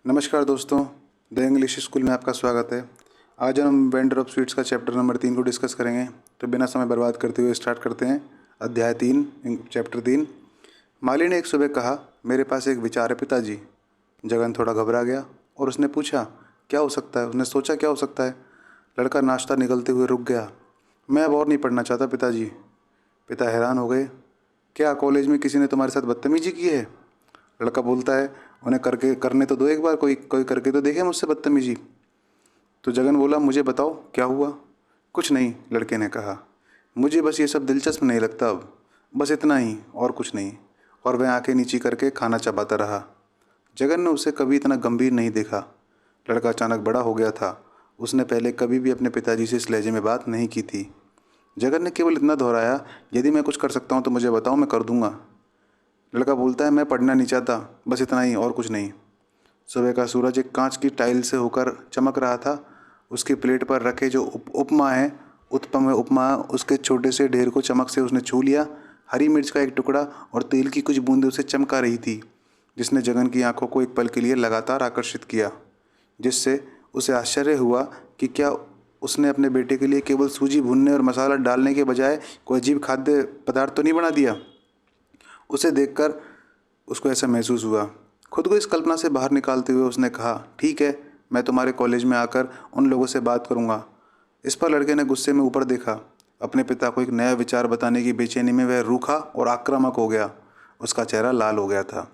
नमस्कार दोस्तों, the English school में आपका स्वागत है। आज हम वेंडर ऑफ स्वीट्स का चैप्टर नंबर 3 को डिस्कस करेंगे। तो बिना समय बर्बाद करते हुए स्टार्ट करते हैं। अध्याय 3 चैप्टर 3। माली ने एक सुबह कहा, मेरे पास एक विचार है पिताजी। जगन थोड़ा घबरा गया और उसने पूछा, क्या हो सकता है। उसने सोचा क्या हो सकता है। लड़का नाश्ता निकलते हुए रुक गया। मैं अब और नहीं पढ़ना चाहता पिताजी। पिता हैरान हो गए। क्या कॉलेज में किसी ने तुम्हारे साथ बदतमीजी की है। लड़का बोलता है, उन्हें करने तो दो, एक बार कोई कोई करके तो देखे मुझसे बदतमीजी। तो जगन बोला, मुझे बताओ क्या हुआ। कुछ नहीं, लड़के ने कहा, मुझे बस ये सब दिलचस्प नहीं लगता अब, बस इतना ही और कुछ नहीं। और वह आंखें नीची करके खाना चबाता रहा। जगन ने उसे कभी इतना गंभीर नहीं देखा। लड़का अचानक बड़ा हो गया था। उसने पहले कभी भी अपने पिताजी से इस लहजे में बात नहीं की थी। जगन ने केवल इतना दोहराया, यदि मैं कुछ कर सकता हूँ तो मुझे बताओ, मैं कर दूंगा। लड़का बोलता है, मैं पढ़ना नहीं चाहता, बस इतना ही और कुछ नहीं। सुबह का सूरज एक कांच की टाइल से होकर चमक रहा था। उसकी प्लेट पर रखे जो उपमा है, उत्पम है उपमा, उसके छोटे से ढेर को चमक से उसने छू लिया। हरी मिर्च का एक टुकड़ा और तेल की कुछ बूंदें उसे चमका रही थी, जिसने जगन की आंखों को एक पल के लिए लगातार आकर्षित किया, जिससे उसे आश्चर्य हुआ कि क्या उसने अपने बेटे के लिए केवल सूजी भूनने और मसाला डालने के बजाय कोई अजीब खाद्य पदार्थ तो नहीं बना दिया। उसे देखकर उसको ऐसा महसूस हुआ। खुद को इस कल्पना से बाहर निकालते हुए उसने कहा, ठीक है, मैं तुम्हारे कॉलेज में आकर उन लोगों से बात करूंगा। इस पर लड़के ने गुस्से में ऊपर देखा। अपने पिता को एक नया विचार बताने की बेचैनी में वह रूखा और आक्रामक हो गया। उसका चेहरा लाल हो गया था।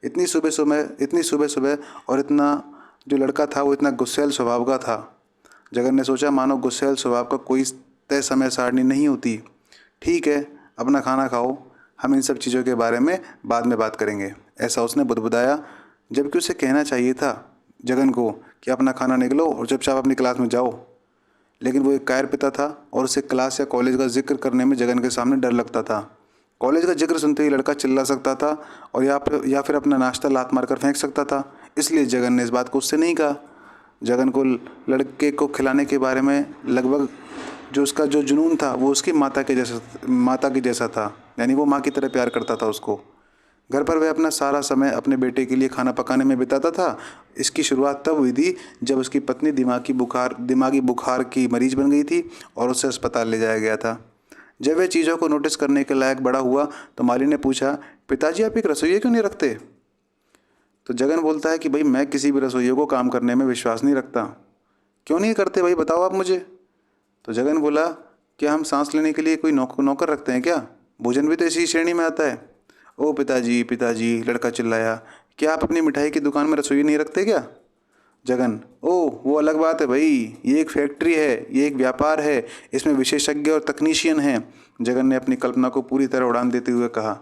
इतनी सुबह सुबह और इतना जो लड़का था वो इतना गुस्सैल स्वभाव का था। जगन ने सोचा, मानो गुस्सैल स्वभाव का कोई तय समय सारणी नहीं होती। ठीक है, अपना खाना खाओ, हम इन सब चीज़ों के बारे में बाद में बात करेंगे, ऐसा उसने बुदबुदाया। जबकि उसे कहना चाहिए था जगन को कि अपना खाना निकलो और चुपचाप अपनी क्लास में जाओ। लेकिन वो एक कायर पिता था और उसे क्लास या कॉलेज का जिक्र करने में जगन के सामने डर लगता था। कॉलेज का जिक्र सुनते ही लड़का चिल्ला सकता था और या फिर अपना नाश्ता लात मारकर फेंक सकता था। इसलिए जगन ने इस बात को उससे नहीं कहा। जगन को लड़के को खिलाने के बारे में लगभग जो उसका जो जुनून था वो उसकी माता के जैसा था। यानी वो माँ की तरह प्यार करता था उसको। घर पर वह अपना सारा समय अपने बेटे के लिए खाना पकाने में बिताता था। इसकी शुरुआत तब हुई थी जब उसकी पत्नी दिमागी बुखार की मरीज बन गई थी और उसे अस्पताल ले जाया गया था। जब वह चीज़ों को नोटिस करने के लायक बड़ा हुआ तो माली ने पूछा, पिताजी आप एक रसोइया क्यों नहीं रखते। तो जगन बोलता है कि भाई मैं किसी भी रसोइये को काम करने में विश्वास नहीं रखता। क्यों नहीं करते भाई, बताओ आप मुझे। तो जगन बोला, क्या हम सांस लेने के लिए कोई नौकर रखते हैं क्या। भोजन भी तो इसी श्रेणी में आता है। ओ पिताजी पिताजी, लड़का चिल्लाया, क्या आप अपनी मिठाई की दुकान में रसोई नहीं रखते क्या। जगन, ओ वो अलग बात है भाई, ये एक फैक्ट्री है, ये एक व्यापार है, इसमें विशेषज्ञ और तकनीशियन हैं। जगन ने अपनी कल्पना को पूरी तरह उड़ान देते हुए कहा।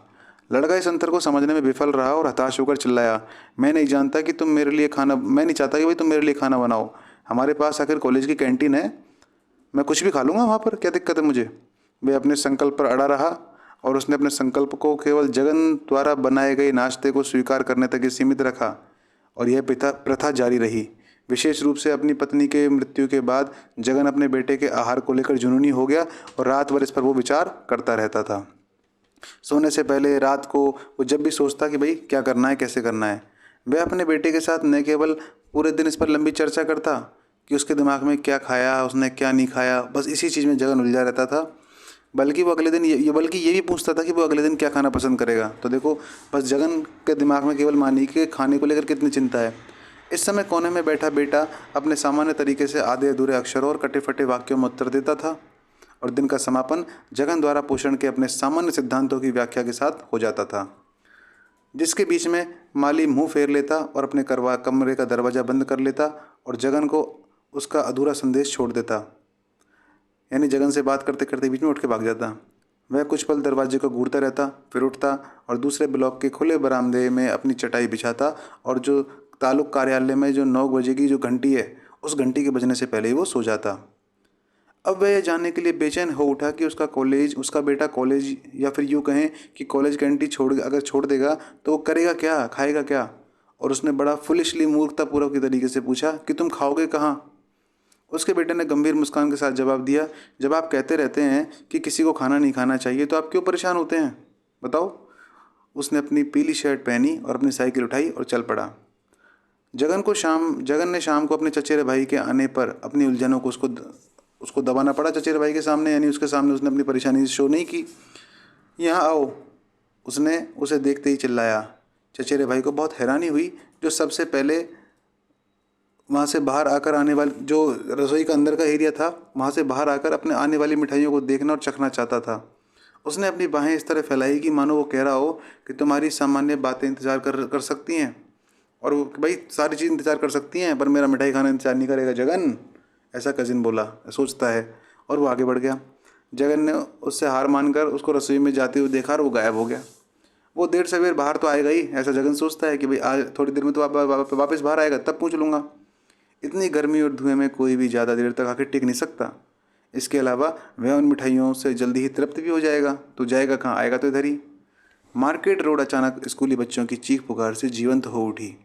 लड़का इस अंतर को समझने में विफल रहा और हताश होकर चिल्लाया, मैं नहीं चाहता कि भाई तुम मेरे लिए खाना बनाओ। हमारे पास आखिर कॉलेज की कैंटीन है, मैं कुछ भी खा लूँगा वहाँ पर, क्या दिक्कत है मुझे। वह अपने संकल्प पर अड़ा रहा और उसने अपने संकल्प को केवल जगन द्वारा बनाए गए नाश्ते को स्वीकार करने तक ही सीमित रखा। और यह प्रथा जारी रही। विशेष रूप से अपनी पत्नी के मृत्यु के बाद जगन अपने बेटे के आहार को लेकर जुनूनी हो गया और रात भर इस पर वो विचार करता रहता था। सोने से पहले रात को वो जब भी सोचता कि भाई क्या करना है, कैसे करना है, वह अपने बेटे के साथ न केवल पूरे दिन इस पर लंबी चर्चा करता कि उसके दिमाग में क्या खाया, उसने क्या नहीं खाया, बस इसी चीज़ में जगन उलझा रहता था। बल्कि वो अगले दिन बल्कि ये भी पूछता था कि वो अगले दिन क्या खाना पसंद करेगा। तो देखो, बस जगन के दिमाग में केवल मानी के खाने को लेकर कितनी चिंता है। इस समय कोने में बैठा बेटा अपने सामान्य तरीके से आधे अधूरे अक्षरों और कटे फटे वाक्यों में उत्तर देता था और दिन का समापन जगन द्वारा पोषण के अपने सामान्य सिद्धांतों की व्याख्या के साथ हो जाता था, जिसके बीच में माली मुंह फेर लेता और अपने कमरे का दरवाज़ा बंद कर लेता और जगन को उसका अधूरा संदेश छोड़ देता। यानी जगन से बात करते करते बीच में उठ के भाग जाता। वह कुछ पल दरवाजे को घूरता रहता, फिर उठता और दूसरे ब्लॉक के खुले बरामदे में अपनी चटाई बिछाता और जो तालुक कार्यालय में जो 9 बजे की जो घंटी है, उस घंटी के बजने से पहले ही वो सो जाता। अब वह यह जानने के लिए बेचैन हो उठा कि उसका बेटा कॉलेज, या फिर यूँ कहें कि कॉलेज कैंटीन अगर छोड़ देगा तो वो करेगा क्या, खाएगा क्या। और उसने बड़ा फुलिशली मूर्खतापूर्वक के तरीके से पूछा कि तुम खाओगे कहाँ। उसके बेटे ने गंभीर मुस्कान के साथ जवाब दिया, जब आप कहते रहते हैं कि किसी को खाना नहीं खाना चाहिए तो आप क्यों परेशान होते हैं, बताओ। उसने अपनी पीली शर्ट पहनी और अपनी साइकिल उठाई और चल पड़ा। जगन ने शाम को अपने चचेरे भाई के आने पर अपनी उलझनों को उसको दबाना पड़ा चचेरे भाई के सामने, यानी उसके सामने उसने अपनी परेशानी शो नहीं की। यहाँ आओ, उसने उसे देखते ही चिल्लाया। चचेरे भाई को बहुत हैरानी हुई, जो सबसे पहले वहाँ से बाहर आकर आने वाली, जो रसोई का अंदर का एरिया था, वहाँ से बाहर आकर अपने आने वाली मिठाइयों को देखना और चखना चाहता था। उसने अपनी बाहें इस तरह फैलाई कि मानो वो कह रहा हो कि तुम्हारी सामान्य बातें इंतज़ार कर सकती हैं, और वो भाई सारी चीज़ इंतज़ार कर सकती हैं, पर मेरा मिठाई खाना इंतज़ार नहीं करेगा जगन, ऐसा कजिन बोला, सोचता है। और वो आगे बढ़ गया। जगन ने उससे हार मानकर उसको रसोई में जाते हुए देखा और वो गायब हो गया। वो देर सवेर बाहर तो आएगा ही, ऐसा जगन सोचता है कि भाई आज थोड़ी देर में तो वापस बाहर आएगा, तब पूछ लूँगा। इतनी गर्मी और धुएं में कोई भी ज़्यादा देर तक आकर टिक नहीं सकता। इसके अलावा वह उन मिठाइयों से जल्दी ही तृप्त भी हो जाएगा। तो जाएगा कहाँ, आएगा तो इधर ही। मार्केट रोड अचानक स्कूली बच्चों की चीख पुकार से जीवंत हो उठी।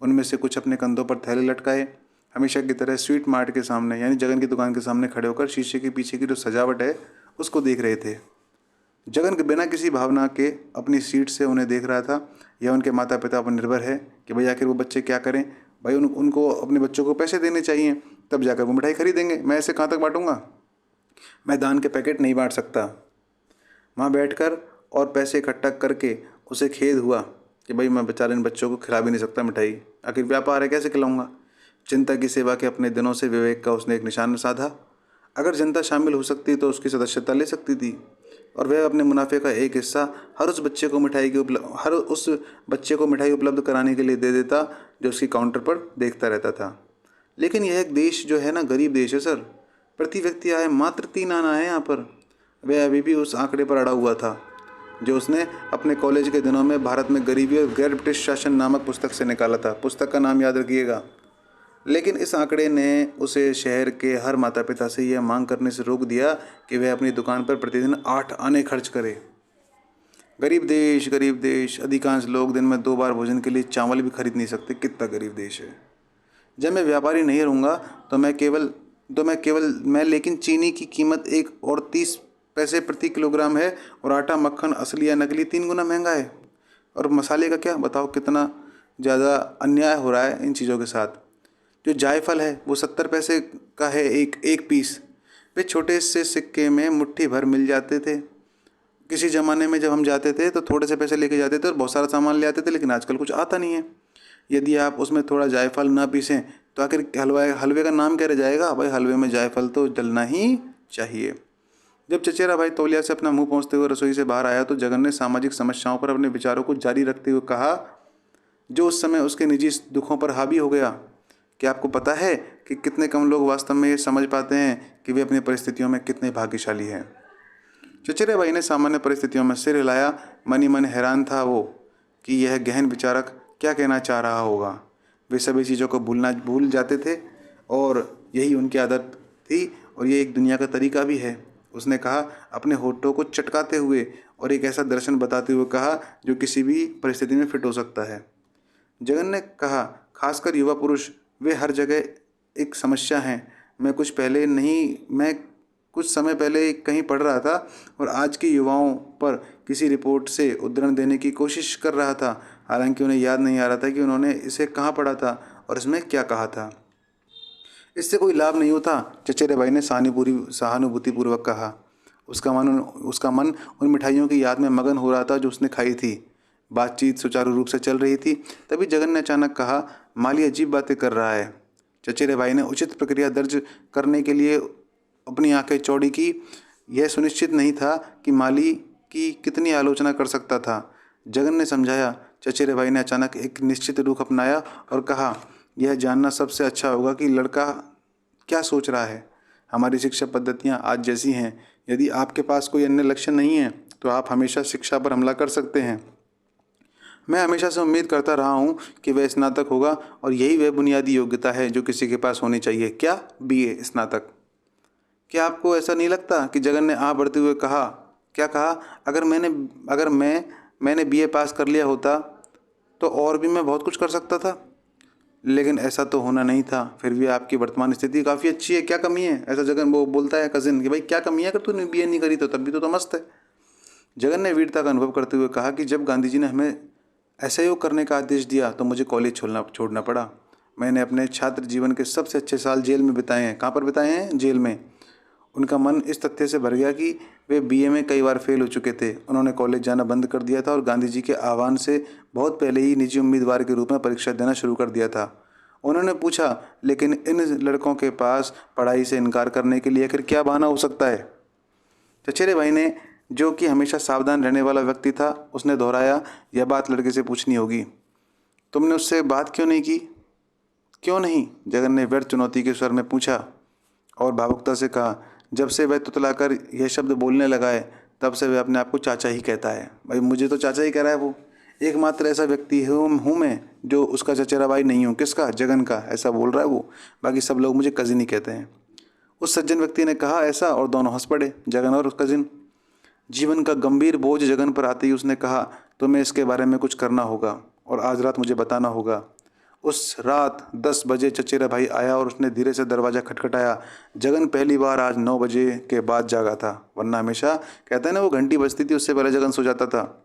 उनमें से कुछ अपने कंधों पर थैले लटकाए हमेशा की तरह स्वीट मार्ट के सामने, यानी जगन की दुकान के सामने खड़े होकर शीशे के पीछे की जो सजावट है उसको देख रहे थे। जगन बिना किसी भावना के अपनी सीट से उन्हें देख रहा था। यह उनके माता पिता पर निर्भर है कि भाई आखिर वो बच्चे क्या करें। भाई उनको अपने बच्चों को पैसे देने चाहिए, तब जाकर वो मिठाई खरीदेंगे। मैं ऐसे कहाँ तक बांटूंगा, मैं दान के पैकेट नहीं बांट सकता। वहाँ बैठकर और पैसे इकट्ठा करके उसे खेद हुआ कि भाई मैं बेचारे इन बच्चों को खिला भी नहीं सकता मिठाई, आखिर व्यापार है, कैसे खिलाऊंगा। जनता की सेवा के अपने दिनों से विवेक का उसने एक निशान साधा। अगर जनता शामिल हो सकती तो उसकी सदस्यता ले सकती थी, और वह अपने मुनाफे का एक हिस्सा हर उस बच्चे को मिठाई उपलब्ध कराने के लिए दे देता जो उसकी काउंटर पर देखता रहता था। लेकिन यह एक देश जो है ना, गरीब देश है सर। प्रति व्यक्ति आय मात्र 3 आना है यहाँ पर। वह अभी भी उस आंकड़े पर अड़ा हुआ था जो उसने अपने कॉलेज के दिनों में भारत में गरीबी और गैर ब्रिटिश शासन नामक पुस्तक से निकाला था। पुस्तक का नाम याद रखिएगा। लेकिन इस आंकड़े ने उसे शहर के हर माता पिता से यह मांग करने से रोक दिया कि वह अपनी दुकान पर प्रतिदिन 8 आने खर्च करे। गरीब देश, अधिकांश लोग दिन में 2 बार भोजन के लिए चावल भी खरीद नहीं सकते। कितना गरीब देश है। जब मैं व्यापारी नहीं रहूँगा तो मैं लेकिन चीनी की कीमत 1 और 30 पैसे प्रति किलोग्राम है, और आटा मक्खन असली या नकली 3 गुना महंगा है। और मसाले का क्या, बताओ कितना ज़्यादा अन्याय हो रहा है इन चीज़ों के साथ। जो जायफल है वो 70 पैसे का है एक पीस। वे छोटे से सिक्के में मुट्ठी भर मिल जाते थे। किसी ज़माने में जब हम जाते थे तो थोड़े से पैसे लेके जाते थे और बहुत सारा सामान ले आते थे, लेकिन आजकल कुछ आता नहीं है। यदि आप उसमें थोड़ा जायफल ना पीसें तो आखिर हलवे का नाम क्या रह जाएगा। भाई हलवे में जायफल तो डलना ही चाहिए। जब चचेरा भाई तौलिया से अपना मुंह पोंछते हुए रसोई से बाहर आया तो जगन ने सामाजिक समस्याओं पर अपने विचारों को जारी रखते हुए कहा, जो उस समय उसके निजी दुखों पर हावी हो गया। क्या आपको पता है कि कितने कम लोग वास्तव में ये समझ पाते हैं कि वे अपनी परिस्थितियों में कितने भाग्यशाली हैं। चचेरे भाई ने सामान्य परिस्थितियों में सिर हिलाया। मन ही मन हैरान था वो कि यह गहन विचारक क्या कहना चाह रहा होगा। वे सभी चीज़ों को भूल जाते थे, और यही उनकी आदत थी, और ये एक दुनिया का तरीका भी है। उसने कहा, अपने होठों को चटकाते हुए, और एक ऐसा दर्शन बताते हुए कहा जो किसी भी परिस्थिति में फिट हो सकता है। जगन ने कहा, खासकर युवा पुरुष, वे हर जगह एक समस्या हैं। मैं कुछ समय पहले कहीं पढ़ रहा था और आज के युवाओं पर किसी रिपोर्ट से उद्धरण देने की कोशिश कर रहा था, हालांकि उन्हें याद नहीं आ रहा था कि उन्होंने इसे कहाँ पढ़ा था और इसमें क्या कहा था। इससे कोई लाभ नहीं होता, चचेरे भाई ने सहानुभूतिपूर्वक कहा। उसका मन उन मिठाइयों की याद में मगन हो रहा था जो उसने खाई थी। बातचीत सुचारू रूप से चल रही थी। तभी जगन ने अचानक कहा, माली अजीब बातें कर रहा है। चचेरे भाई ने उचित प्रक्रिया दर्ज करने के लिए अपनी आंखें चौड़ी की। यह सुनिश्चित नहीं था कि माली की कितनी आलोचना कर सकता था। जगन ने समझाया। चचेरे भाई ने अचानक एक निश्चित रुख अपनाया और कहा, यह जानना सबसे अच्छा होगा कि लड़का क्या सोच रहा है। हमारी शिक्षा पद्धतियाँ आज जैसी हैं। यदि आपके पास कोई अन्य लक्ष्य नहीं है तो आप हमेशा शिक्षा पर हमला कर सकते हैं। मैं हमेशा से उम्मीद करता रहा हूँ कि वह स्नातक होगा, और यही वह बुनियादी योग्यता है जो किसी के पास होनी चाहिए। क्या, BA स्नातक? क्या आपको ऐसा नहीं लगता कि जगन ने आह भरते हुए कहा, क्या कहा, अगर मैंने BA पास कर लिया होता तो और भी मैं बहुत कुछ कर सकता था। लेकिन ऐसा तो होना नहीं था। फिर भी आपकी वर्तमान स्थिति काफ़ी अच्छी है, क्या कमी है? ऐसा जगन वो बोलता है कजिन कि भाई क्या कमी है, अगर तूने BA नहीं करी तो तब भी तो मस्त है। जगन ने वीरता का अनुभव करते हुए कहा कि जब गांधी जी ने हमें असहयोग करने का आदेश दिया तो मुझे कॉलेज छोड़ना पड़ा। मैंने अपने छात्र जीवन के सबसे अच्छे साल जेल में बिताए हैं। कहाँ पर बिताए हैं? जेल में। उनका मन इस तथ्य से भर गया कि वे बीए में कई बार फेल हो चुके थे। उन्होंने कॉलेज जाना बंद कर दिया था और गांधी जी के आह्वान से बहुत पहले ही निजी उम्मीदवार के रूप में परीक्षा देना शुरू कर दिया था। उन्होंने पूछा, लेकिन इन लड़कों के पास पढ़ाई से इनकार करने के लिए आखिर क्या बहाना हो सकता है? चचेरे भाई ने, जो कि हमेशा सावधान रहने वाला व्यक्ति था, उसने दोहराया, यह बात लड़के से पूछनी होगी। तुमने उससे बात क्यों नहीं की? क्यों नहीं? जगन ने व्यर्थ चुनौती के स्वर में पूछा और भावुकता से कहा, जब से वह तुतलाकर यह शब्द बोलने लगा है तब से वह अपने आप को चाचा ही कहता है। भाई मुझे तो चाचा ही कह रहा है वो। एकमात्र ऐसा व्यक्ति हूँ मैं जो उसका चचेरा भाई नहीं हूँ। किसका? जगन का। ऐसा बोल रहा है वो। बाकी सब लोग मुझे कजिन ही कहते हैं। उस सज्जन व्यक्ति ने कहा ऐसा और दोनों हंस पड़े, जगन और कजिन। जीवन का गंभीर बोझ जगन पर आते ही उसने कहा, तुम्हें इसके बारे में कुछ करना होगा और आज रात मुझे बताना होगा। उस रात 10 बजे चचेरा भाई आया और उसने धीरे से दरवाज़ा खटखटाया। जगन पहली बार आज 9 बजे के बाद जागा था, वरना हमेशा कहते हैं ना वो घंटी बजती थी उससे पहले जगन सो जाता था।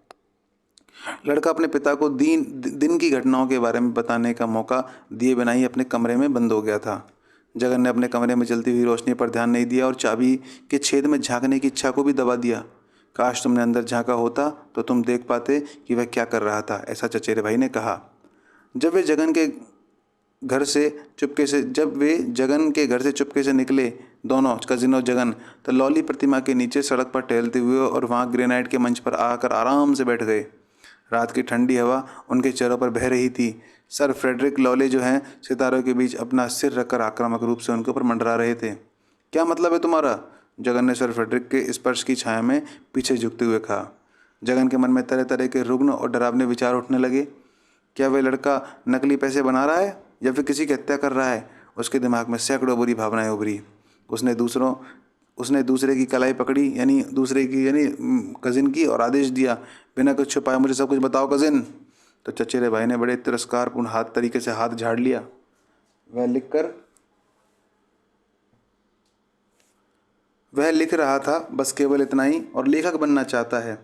लड़का अपने पिता को दिन की घटनाओं के बारे में बताने का मौका दिए बिना ही अपने कमरे में बंद हो गया था। जगन ने अपने कमरे में जलती हुई रोशनी पर ध्यान नहीं दिया और चाबी के छेद में झांकने की इच्छा को भी दबा दिया। काश तुमने अंदर झांका होता तो तुम देख पाते कि वह क्या कर रहा था, ऐसा चचेरे भाई ने कहा। जब वे जगन के घर से चुपके से निकले, दोनों कजिन और जगन, तो लॉली प्रतिमा के नीचे सड़क पर टहलते हुए और वहाँ ग्रेनाइट के मंच पर आकर आराम से बैठ गए। रात की ठंडी हवा उनके चेहरों पर बह रही थी। सर फ्रेडरिक लॉले जो हैं सितारों के बीच अपना सिर रखकर आक्रामक रूप से उनके ऊपर मंडरा रहे थे। क्या मतलब है तुम्हारा? जगन ने सर फ्रेडरिक के स्पर्श की छाया में पीछे झुकते हुए कहा। जगन के मन में तरह तरह के रुग्ण और डरावने विचार उठने लगे। क्या वह लड़का नकली पैसे बना रहा है या फिर किसी की हत्या कर रहा है? उसके दिमाग में सैकड़ों बुरी भावनाएं उभरी। उसने दूसरे की कलाई पकड़ी, यानी कजिन की, और आदेश दिया, बिना कुछ छुपाए मुझे सब कुछ बताओ कजिन। तो चचेरे भाई ने बड़े तिरस्कारपूर्ण तरीके से हाथ झाड़ लिया। वह लिख रहा था, बस केवल इतना ही, और लेखक बनना चाहता है।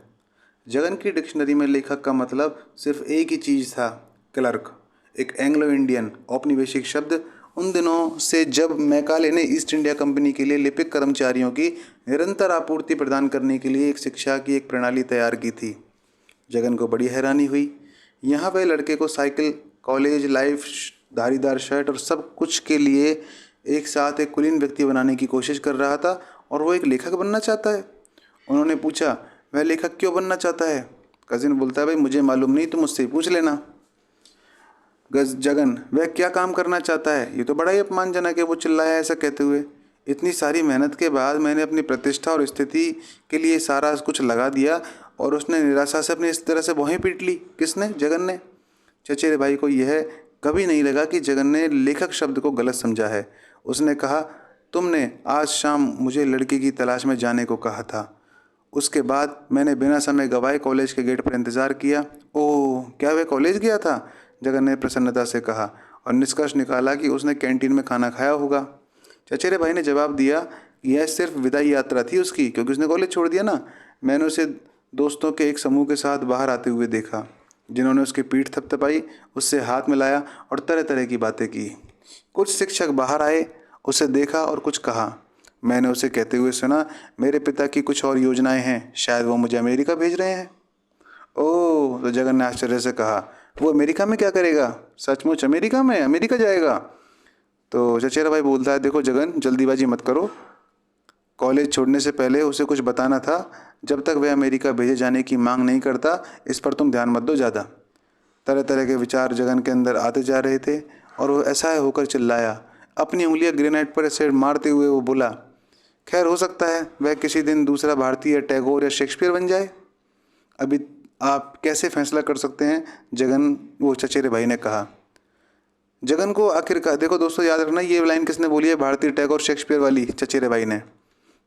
जगन की डिक्शनरी में लेखक का मतलब सिर्फ एक ही चीज़ था, क्लर्क, एक एंग्लो इंडियन औपनिवेशिक शब्द उन दिनों से जब मैकाले ने ईस्ट इंडिया कंपनी के लिए लिपिक कर्मचारियों की निरंतर आपूर्ति प्रदान करने के लिए एक शिक्षा की एक प्रणाली तैयार की थी। जगन को बड़ी हैरानी हुई। यहाँ वह लड़के को साइकिल, कॉलेज लाइफ, धारीदार शर्ट और सब कुछ के लिए एक साथ एक कुलीन व्यक्ति बनाने की कोशिश कर रहा था और वो एक लेखक बनना चाहता है। उन्होंने पूछा, वह लेखक क्यों बनना चाहता है? कजिन बोलता है, भाई मुझे मालूम नहीं, तुम मुझसे ही पूछ लेना। जगन, वह क्या काम करना चाहता है? ये तो बड़ा ही अपमानजनक है, वो चिल्लाया ऐसा कहते हुए। इतनी सारी मेहनत के बाद मैंने अपनी प्रतिष्ठा और स्थिति के लिए सारा कुछ लगा दिया और उसने निराशा से अपनी इस तरह से भौहें पीट ली। किसने? जगन ने। चचेरे भाई को यह कभी नहीं लगा कि जगन ने लेखक शब्द को गलत समझा है। उसने कहा, तुमने आज शाम मुझे लड़की की तलाश में जाने को कहा था। उसके बाद मैंने बिना समय गवाए कॉलेज के गेट पर इंतज़ार किया। ओह, क्या वह कॉलेज गया था? जगन ने प्रसन्नता से कहा और निष्कर्ष निकाला कि उसने कैंटीन में खाना खाया होगा। चचेरे भाई ने जवाब दिया, यह सिर्फ विदाई यात्रा थी उसकी, क्योंकि उसने कॉलेज छोड़ दिया ना। मैंने उसे दोस्तों के एक समूह के साथ बाहर आते हुए देखा, जिन्होंने उसकी पीठ थपथपाई, उससे हाथ मिलाया और तरह तरह की बातें की। कुछ शिक्षक बाहर आए, उसे देखा और कुछ कहा। मैंने उसे कहते हुए सुना, मेरे पिता की कुछ और योजनाएं हैं, शायद वो मुझे अमेरिका भेज रहे हैं। ओह, तो जगन ने आश्चर्य से कहा, वो अमेरिका में क्या करेगा? सचमुच अमेरिका में? अमेरिका जाएगा? तो चचेरा भाई बोलता है, देखो जगन, जल्दीबाजी मत करो। कॉलेज छोड़ने से पहले उसे कुछ बताना था। जब तक वह अमेरिका भेजे जाने की मांग नहीं करता, इस पर तुम ध्यान मत दो ज़्यादा। तरह तरह के विचार जगन के अंदर आते जा रहे थे और वो ऐसा होकर चिल्लाया। अपनी उंगलियां ग्रेनाइट पर ऐसे मारते हुए वो बोला, खैर हो सकता है वह किसी दिन दूसरा भारतीय टैगोर या शेक्सपियर बन जाए। अभी आप कैसे फैसला कर सकते हैं जगन? वो चचेरे भाई ने कहा। जगन को आखिरकार, देखो दोस्तों याद रखना, ये लाइन किसने बोली है? भारतीय टैगोर शेक्सपियर वाली, चचेरे भाई ने।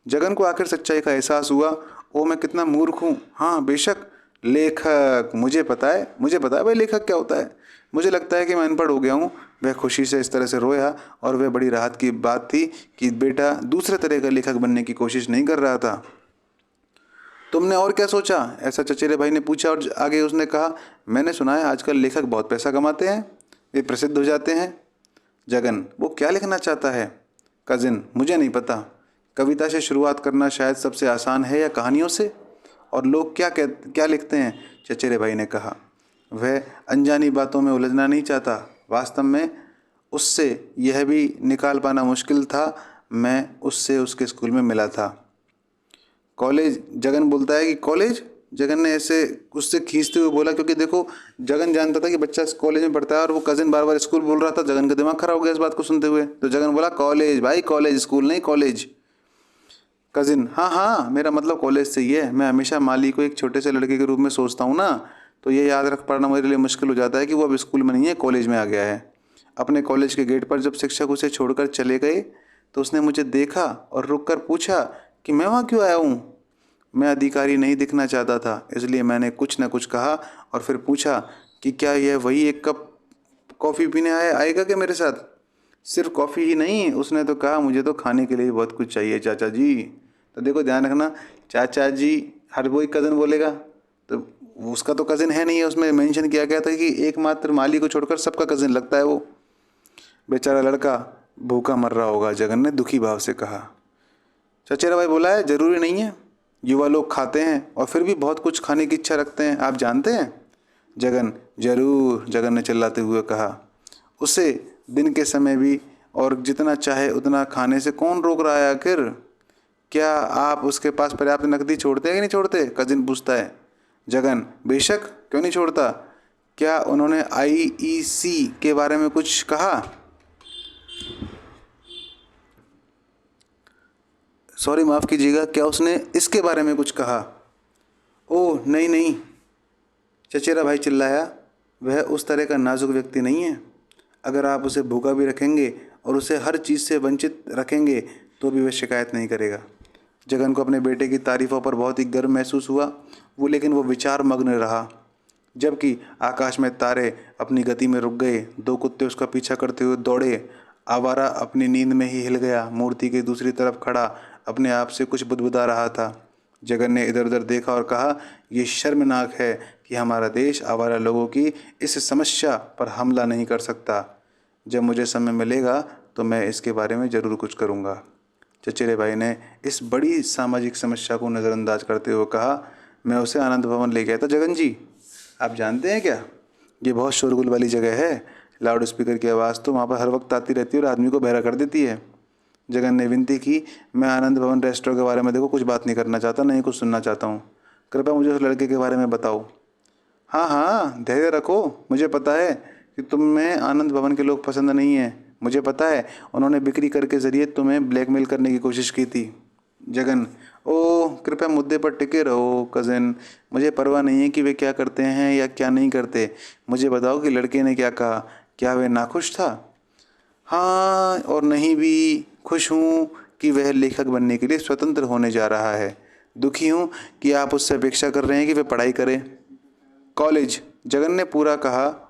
जगन को आखिर सच्चाई का एहसास हुआ। ओ, मैं कितना मूर्ख हूँ। हाँ बेशक, लेखक, मुझे पता है भाई लेखक क्या होता है। मुझे लगता है कि मैं अनपढ़ हो गया हूँ। वह खुशी से इस तरह से रोया और वह बड़ी राहत की बात थी कि बेटा दूसरे तरह का लेखक बनने की कोशिश नहीं कर रहा था। तुमने और क्या सोचा, ऐसा चचेरे भाई ने पूछा। और आगे उसने कहा, मैंने सुना है आजकल लेखक बहुत पैसा कमाते हैं, वे प्रसिद्ध हो जाते हैं। जगन, वो क्या लिखना चाहता है? कजिन, मुझे नहीं पता। कविता से शुरुआत करना शायद सबसे आसान है, या कहानियों से। और लोग क्या लिखते हैं? चचेरे भाई ने कहा। वह अनजानी बातों में उलझना नहीं चाहता। वास्तव में उससे यह भी निकाल पाना मुश्किल था। मैं उससे उसके स्कूल में मिला था। कॉलेज? जगन बोलता है कि कॉलेज? जगन ने ऐसे उससे खींचते हुए बोला, क्योंकि देखो जगन जानता था कि बच्चा कॉलेज में पढ़ता है और वो कजिन बार बार स्कूल बोल रहा था। जगन का दिमाग खराब हो गया इस बात को सुनते हुए। तो जगन बोला, कॉलेज भाई, कॉलेज, स्कूल नहीं, कॉलेज। कजिन, हाँ हाँ, मेरा मतलब कॉलेज से ही है। मैं हमेशा माली को एक छोटे से लड़के के रूप में सोचता हूँ ना, तो ये याद रख पाना मेरे लिए मुश्किल हो जाता है कि वो अब स्कूल में नहीं है, कॉलेज में आ गया है। अपने कॉलेज के गेट पर जब शिक्षक उसे छोड़कर चले गए तो उसने मुझे देखा और रुक कर पूछा कि मैं वहाँ क्यों आया हूँ। मैं अधिकारी नहीं दिखना चाहता था, इसलिए मैंने कुछ न कुछ कहा और फिर पूछा कि क्या यह वही एक कप कॉफ़ी पीने आएगा क्या मेरे साथ? सिर्फ कॉफ़ी ही नहीं, उसने तो कहा, मुझे तो खाने के लिए भी बहुत कुछ चाहिए चाचा जी। तो देखो ध्यान रखना, चाचा जी हर कोई कज़न बोलेगा, तो उसका तो कज़न है नहीं है। उसमें मेंशन किया गया था कि एकमात्र माली को छोड़कर सबका कज़न लगता है वो। बेचारा लड़का भूखा मर रहा होगा, जगन ने दुखी भाव से कहा। चचेरा भाई बोला है, ज़रूरी नहीं है, युवा लोग खाते हैं और फिर भी बहुत कुछ खाने की इच्छा रखते हैं, आप जानते हैं? जगन, जरूर, जगन ने चिल्लाते हुए कहा। उसे दिन के समय भी और जितना चाहे उतना खाने से कौन रोक रहा है आखिर? क्या आप उसके पास पर्याप्त नकदी छोड़ते हैं कि नहीं छोड़ते? कजिन पूछता है। जगन, बेशक, क्यों नहीं छोड़ता। क्या उन्होंने आईईसी के बारे में कुछ कहा? सॉरी, माफ़ कीजिएगा, क्या उसने इसके बारे में कुछ कहा? ओह नहीं नहीं, चचेरा भाई चिल्लाया, वह उस तरह का नाजुक व्यक्ति नहीं है। अगर आप उसे भूखा भी रखेंगे और उसे हर चीज़ से वंचित रखेंगे तो भी वह शिकायत नहीं करेगा। जगन को अपने बेटे की तारीफ़ों पर बहुत ही गर्व महसूस हुआ। लेकिन वो विचार मग्न रहा। जबकि आकाश में तारे अपनी गति में रुक गए, दो कुत्ते उसका पीछा करते हुए दौड़े। आवारा अपनी नींद में ही हिल गया, मूर्ति के दूसरी तरफ खड़ा अपने आप से कुछ बुदबुदा रहा था। जगन ने इधर उधर देखा और कहा, यह शर्मनाक है कि हमारा देश आवारा लोगों की इस समस्या पर हमला नहीं कर सकता। जब मुझे समय मिलेगा तो मैं इसके बारे में ज़रूर कुछ करूँगा। चचेरे भाई ने इस बड़ी सामाजिक समस्या को नज़रअंदाज करते हुए कहा, मैं उसे आनंद भवन ले गया था जगन जी। आप जानते हैं क्या, ये बहुत शोरगुल वाली जगह है। लाउड स्पीकर की आवाज़ तो वहाँ पर हर वक्त आती रहती है और आदमी को बहरा कर देती है। जगन ने विनती की, मैं आनंद भवन रेस्टोरेंट के बारे में देखो कुछ बात नहीं करना चाहता, नहीं कुछ सुनना चाहता हूँ। कृपया मुझे उस लड़के के बारे में बताओ। हाँ हाँ, धैर्य रखो, मुझे पता है कि तुम्हें आनंद भवन के लोग पसंद नहीं हैं। मुझे पता है उन्होंने बिक्री कर के ज़रिए तुम्हें ब्लैकमेल करने की कोशिश की थी। जगन, ओह कृपया मुद्दे पर टिके रहो कज़न, मुझे परवाह नहीं है कि वे क्या करते हैं या क्या नहीं करते। मुझे बताओ कि लड़के ने क्या कहा, क्या वह नाखुश था? हाँ और नहीं भी। खुश हूँ कि वह लेखक बनने के लिए स्वतंत्र होने जा रहा है। दुखी हूँ कि आप उससे अपेक्षा कर रहे हैं कि वह पढ़ाई करे। कॉलेज, जगन ने पूरा कहा।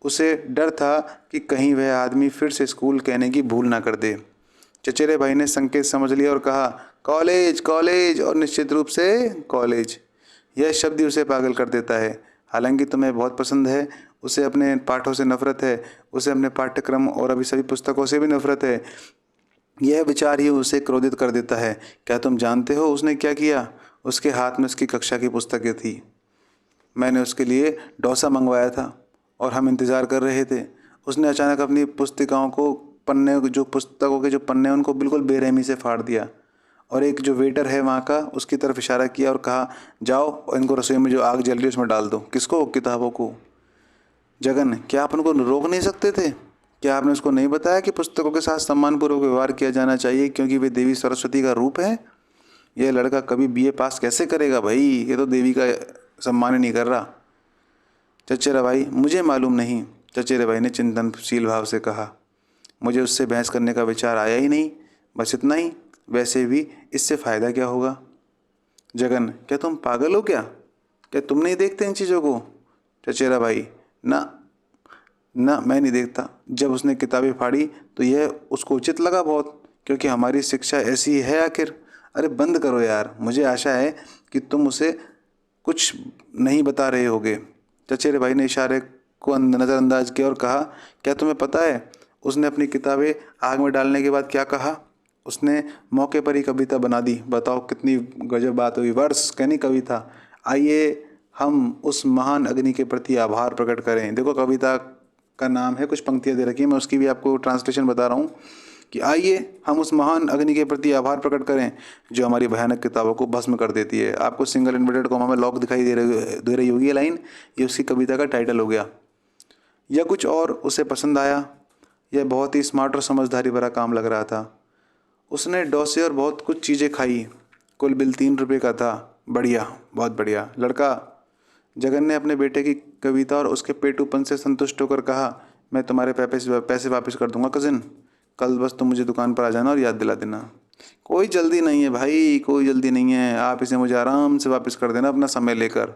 उसे डर था कि कहीं वह आदमी फिर से स्कूल कहने की भूल ना कर दे। चचेरे भाई ने संकेत समझ लिया और कहा, कॉलेज कॉलेज, और निश्चित रूप से कॉलेज। यह शब्द ही उसे पागल कर देता है। हालांकि तुम्हें बहुत पसंद है, उसे अपने पाठों से नफरत है, उसे अपने पाठ्यक्रम और अभी सभी पुस्तकों से भी नफरत है। यह विचार ही उसे क्रोधित कर देता है। क्या तुम जानते हो उसने क्या किया? उसके हाथ में उसकी कक्षा की पुस्तकें थी। मैंने उसके लिए डोसा मंगवाया था और हम इंतज़ार कर रहे थे। उसने अचानक अपनी पुस्तिकाओं को पन्ने जो पुस्तकों के जो पन्ने उनको बिल्कुल बेरहमी से फाड़ दिया और एक जो वेटर है वहाँ का उसकी तरफ इशारा किया और कहा, जाओ और इनको रसोई में जो आग जल रही है उसमें डाल दो। किसको? किताबों को। जगन, क्या आप उनको रोक नहीं सकते थे? क्या आपने उसको नहीं बताया कि पुस्तकों के साथ सम्मानपूर्वक व्यवहार किया जाना चाहिए क्योंकि वे देवी सरस्वती का रूप है? यह लड़का कभी बीए पास कैसे करेगा भाई, ये तो देवी का सम्मान ही नहीं कर रहा। चचेरा भाई, मुझे मालूम नहीं, चचेरे भाई ने चिंतनशील भाव से कहा। मुझे उससे बहस करने का विचार आया ही नहीं, बस इतना ही। वैसे भी इससे फ़ायदा क्या होगा? जगन, क्या तुम पागल हो क्या? क्या तुम नहीं देखते इन चीज़ों को? चचेरा भाई, ना ना, मैं नहीं देखता। जब उसने किताबें फाड़ी तो यह उसको उचित लगा बहुत, क्योंकि हमारी शिक्षा ऐसी है आखिर। अरे बंद करो यार, मुझे आशा है कि तुम उसे कुछ नहीं बता रहे होगे। चचेरे भाई ने इशारे को नज़रअंदाज किया और कहा, क्या तुम्हें पता है उसने अपनी किताबें आग में डालने के बाद क्या कहा? उसने मौके पर ही कविता बना दी। बताओ कितनी गजब बात हुई, वर्ष कहनी कविता। आइए हम उस महान अग्नि के प्रति आभार प्रकट करें। देखो कविता का नाम है, कुछ पंक्तियाँ दे रखी हैं, मैं उसकी भी आपको ट्रांसलेशन बता रहा हूँ कि आइए हम उस महान अग्नि के प्रति आभार प्रकट करें जो हमारी भयानक किताबों को भस्म कर देती है। आपको सिंगल इन्वर्टेड कॉमा में लॉक दिखाई दे रही होगी ये लाइन, ये उसकी कविता का टाइटल हो गया। यह कुछ और उसे पसंद आया। यह बहुत ही स्मार्ट और समझदारी भरा काम लग रहा था। उसने डोसे और बहुत कुछ चीज़ें खाई। कुल बिल 3 रुपये का था। बढ़िया, बहुत बढ़िया लड़का। जगन ने अपने बेटे की कविता और उसके पेटूपन से संतुष्ट होकर कहा, मैं तुम्हारे पैसे वापस कर दूंगा कजिन। कल बस तुम मुझे दुकान पर आ जाना और याद दिला देना। कोई जल्दी नहीं है भाई, कोई जल्दी नहीं है, आप इसे मुझे आराम से वापस कर देना अपना समय लेकर।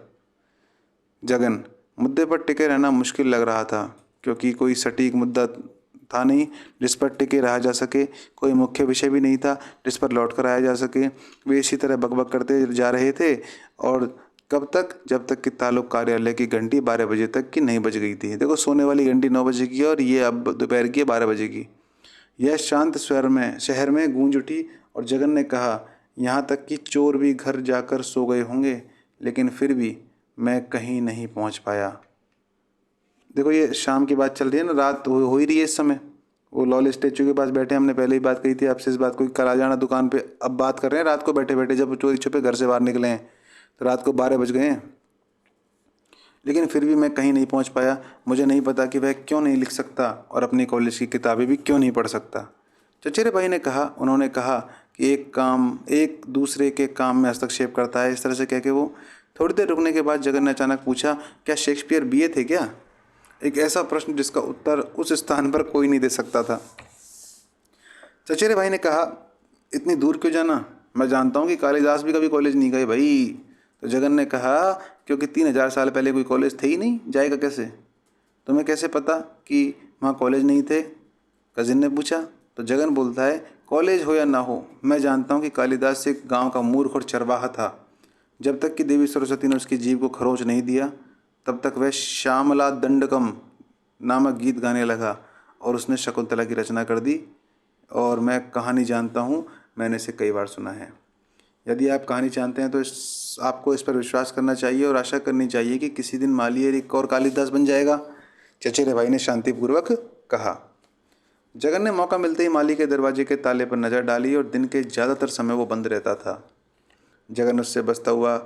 जगन, मुद्दे पर टिके रहना मुश्किल लग रहा था क्योंकि कोई सटीक मुद्दा था नहीं जिस पर टिके रहा जा सके। कोई मुख्य विषय भी नहीं था जिस पर लौट कर आया जा सके। वे इसी तरह बकबक करते जा रहे थे और कब तक, जब तक कि तालुक कार्यालय की घंटी 12 बजे तक की नहीं बज गई थी। देखो सोने वाली घंटी 9 बजे की और ये अब दोपहर की 12 बजे की। यह शांत शहर में गूंज उठी और जगन ने कहा, यहाँ तक कि चोर भी घर जाकर सो गए होंगे, लेकिन फिर भी मैं कहीं नहीं पहुँच पाया। देखो ये शाम की बात चल रही है ना, रात हो ही रही है इस समय। वो लॉल स्टैचू के पास बैठे, हमने पहले ही बात कही थी आपसे इस बात को, कल आ जाना दुकान पे। अब बात कर रहे हैं रात को बैठे बैठे, जब चोरी छुपे घर से बाहर निकले हैं तो रात को 12 बज गए हैं। लेकिन फिर भी मैं कहीं नहीं पहुंच पाया। मुझे नहीं पता कि वह क्यों नहीं लिख सकता और अपनी कॉलेज की किताबें भी क्यों नहीं पढ़ सकता। चचेरे भाई ने कहा, उन्होंने कहा कि एक दूसरे के काम में हस्तक्षेप करता है। इस तरह से कह के वो थोड़ी देर रुकने के बाद जगन ने अचानक पूछा, क्या शेक्सपियर बीए थे क्या? एक ऐसा प्रश्न जिसका उत्तर उस स्थान पर कोई नहीं दे सकता था। चचेरे भाई ने कहा, इतनी दूर क्यों जाना? मैं जानता हूँ कि कालिदास भी कभी कॉलेज नहीं गए भाई। तो जगन ने कहा, क्योंकि 3000 साल पहले कोई कॉलेज थे ही नहीं, जाएगा कैसे? तुम्हें कैसे पता कि वहाँ कॉलेज नहीं थे? कजिन ने पूछा। तो जगन बोलता है, कॉलेज हो या ना हो, मैं जानता हूँ कि कालिदास एक गांव का मूर्ख और चरवाहा था। जब तक कि देवी सरस्वती ने उसकी जीभ को खरोच नहीं दिया तब तक वह श्यामला दंडकम नामक गीत गाने लगा और उसने शकुंतला की रचना कर दी। और मैं कहानी जानता हूँ, मैंने इसे कई बार सुना है। यदि आप कहानी जानते हैं तो आपको इस पर विश्वास करना चाहिए और आशा करनी चाहिए कि किसी दिन माली एक और कालिदास बन जाएगा, चचेरे भाई ने शांतिपूर्वक कहा। जगन ने मौका मिलते ही माली के दरवाजे के ताले पर नज़र डाली और दिन के ज़्यादातर समय वो बंद रहता था। जगन उससे बसता हुआ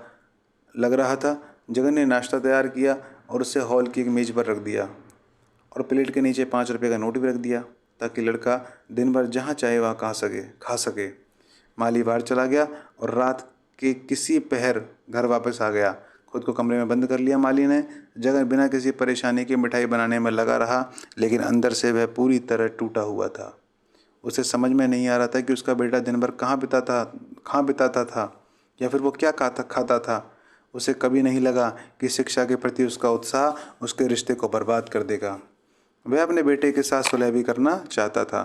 लग रहा था। जगन ने नाश्ता तैयार किया और उसे हॉल की एक मेज़ पर रख दिया और प्लेट के नीचे 5 रुपये का नोट भी रख दिया ताकि लड़का दिन भर जहाँ चाहे वहाँ खा सके। माली बाहर चला गया और रात के किसी पहर घर वापस आ गया। खुद को कमरे में बंद कर लिया माली ने। जगन बिना किसी परेशानी के मिठाई बनाने में लगा रहा, लेकिन अंदर से वह पूरी तरह टूटा हुआ था। उसे समझ में नहीं आ रहा था कि उसका बेटा दिन भर कहाँ बिताता था या फिर वो क्या खाता था। उसे कभी नहीं लगा कि शिक्षा के प्रति उसका उत्साह उसके रिश्ते को बर्बाद कर देगा। वह अपने बेटे के साथ सुलह भी करना चाहता था।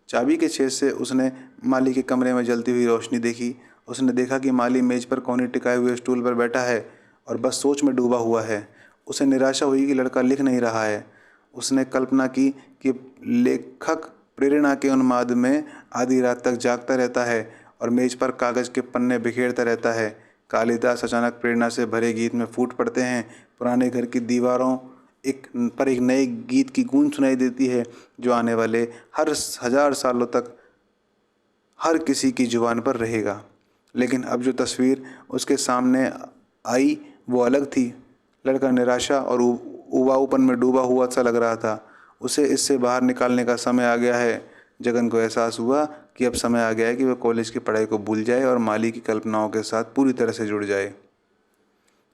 चाबी के छेद से उसने माली के कमरे में जलती हुई रोशनी देखी। उसने देखा कि माली मेज पर कोने टिकाए हुए स्टूल पर बैठा है और बस सोच में डूबा हुआ है। उसे निराशा हुई कि लड़का लिख नहीं रहा है। उसने कल्पना की कि लेखक प्रेरणा के उन्माद में आधी रात तक जागता रहता है और मेज पर कागज़ के पन्ने बिखेरता रहता है। कालिदास अचानक प्रेरणा से भरे गीत में फूट पड़ते हैं। पुराने घर की दीवारों एक नए गीत की गूंज सुनाई देती है जो आने वाले हर 1000 सालों तक हर किसी की जुबान पर रहेगा। लेकिन अब जो तस्वीर उसके सामने आई वो अलग थी। लड़का निराशा और उबाऊपन में डूबा हुआ सा लग रहा था। उसे इससे बाहर निकालने का समय आ गया है। जगन को एहसास हुआ कि अब समय आ गया है कि वह कॉलेज की पढ़ाई को भूल जाए और माली की कल्पनाओं के साथ पूरी तरह से जुड़ जाए,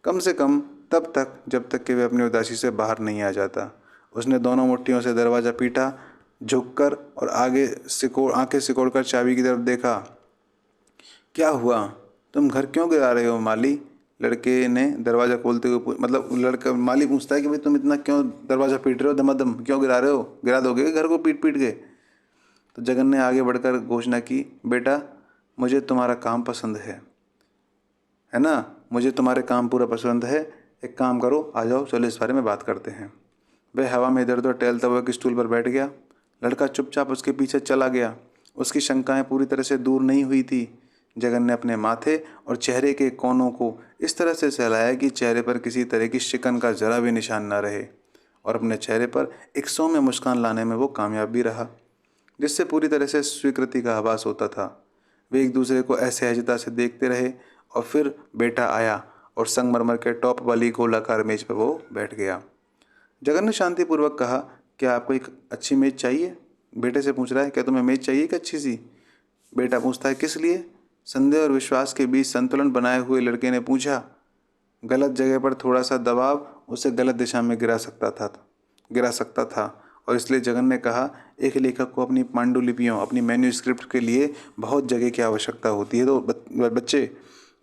कम से कम तब तक जब तक कि वह अपनी उदासी से बाहर नहीं आ जाता। उसने दोनों मुट्ठियों से दरवाज़ा पीटा, झुककर और आंखें सिकोड़कर चाबी की तरफ देखा। क्या हुआ? तुम घर क्यों गिरा रहे हो माली? लड़के ने दरवाज़ा खोलते हुए माली पूछता है कि भाई तुम इतना क्यों दरवाज़ा पीट रहे हो, धमाधम क्यों गिरा रहे हो? गिरा दोगे घर को पीट पीट के? तो जगन ने आगे बढ़कर घोषणा की, बेटा मुझे तुम्हारा काम पसंद है ना, मुझे तुम्हारे काम पूरा पसंद है। एक काम करो, आ जाओ, चलो इस बारे में बात करते हैं। वह हवा में इधर उधर टहलता हुआ एक स्टूल पर बैठ गया। लड़का चुपचाप उसके पीछे चला गया। उसकी शंकाएं पूरी तरह से दूर नहीं हुई थी। जगन ने अपने माथे और चेहरे के कोनों को इस तरह से सहलाया कि चेहरे पर किसी तरह की शिकन का जरा भी निशान न रहे, और अपने चेहरे पर एक सौम्य मुस्कान लाने में वो कामयाब भी रहा, जिससे पूरी तरह से स्वीकृति का आभास होता था। वे एक दूसरे को असहजता से देखते रहे और फिर बेटा आया और संगमरमर के टॉप वाली गोलाकार मेज पर वो बैठ गया। जगन ने शांतिपूर्वक कहा, क्या आपको एक अच्छी मेज चाहिए? बेटे से पूछ रहा है, क्या तुम्हें मेज चाहिए कि अच्छी सी? बेटा पूछता है, किस लिए? संदेह और विश्वास के बीच संतुलन बनाए हुए लड़के ने पूछा। गलत जगह पर थोड़ा सा दबाव उसे गलत दिशा में गिरा सकता था, और इसलिए जगन ने कहा, एक लेखक को अपनी पांडुलिपियों, अपनी मैन्यूस्क्रिप्ट के लिए बहुत जगह की आवश्यकता होती है। तो बच्चे,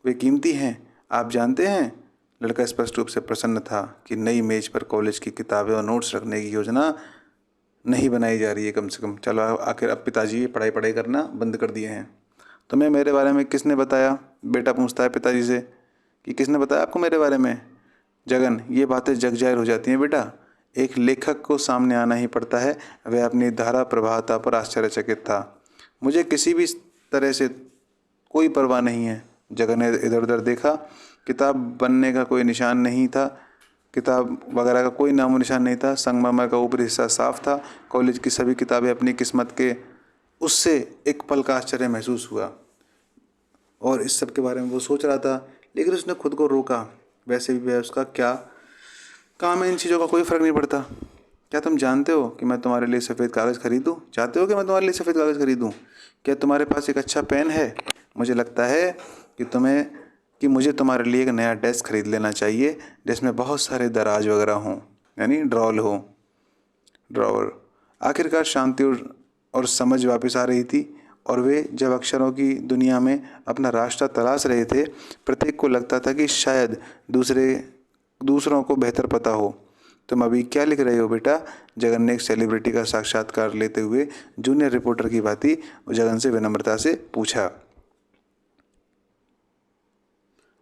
वे कीमती हैं, आप जानते हैं। लड़का स्पष्ट रूप से प्रसन्न था कि नई मेज पर कॉलेज की किताबें और नोट्स रखने की योजना नहीं बनाई जा रही है। कम से कम चलो, आखिर अब पिताजी पढ़ाई करना बंद कर दिए हैं। तुम्हें मेरे बारे में किसने बताया? बेटा पूछता है पिताजी से कि किसने बताया आपको मेरे बारे में? जगन, ये बातें जग जाहिर हो जाती हैं बेटा। एक लेखक को सामने आना ही पड़ता है। वह अपनी धारा प्रवाहता पर आश्चर्यचकित था। मुझे किसी भी तरह से कोई परवाह नहीं है। जगन ने इधर उधर देखा। किताब बनने का कोई निशान नहीं था, किताब वगैरह का कोई नामो निशान नहीं था। संगमरमर का ऊपरी हिस्सा साफ था। कॉलेज की सभी किताबें अपनी किस्मत के। उससे एक पल का आश्चर्य महसूस हुआ और इस सब के बारे में वो सोच रहा था, लेकिन उसने खुद को रोका। वैसे भी वह उसका क्या काम है, इन चीज़ों का कोई फ़र्क नहीं पड़ता। क्या तुम जानते हो कि मैं तुम्हारे लिए सफ़ेद कागज़ खरीदूँ? चाहते हो कि मैं तुम्हारे लिए सफ़ेद कागज़ खरीदूँ? क्या तुम्हारे पास एक अच्छा पेन है? मुझे लगता है कि मुझे तुम्हारे लिए एक नया डेस्क खरीद लेना चाहिए, जिसमें बहुत सारे दराज वगैरह हों, यानी ड्रॉवर। आखिरकार शांति और समझ वापस आ रही थी, और वे जब अक्षरों की दुनिया में अपना रास्ता तलाश रहे थे, प्रत्येक को लगता था कि शायद दूसरों को बेहतर पता हो। तुम अभी क्या लिख रहे हो बेटा? जगन ने एक सेलिब्रिटी का साक्षात्कार लेते हुए जूनियर रिपोर्टर की भांति जगन से विनम्रता से पूछा।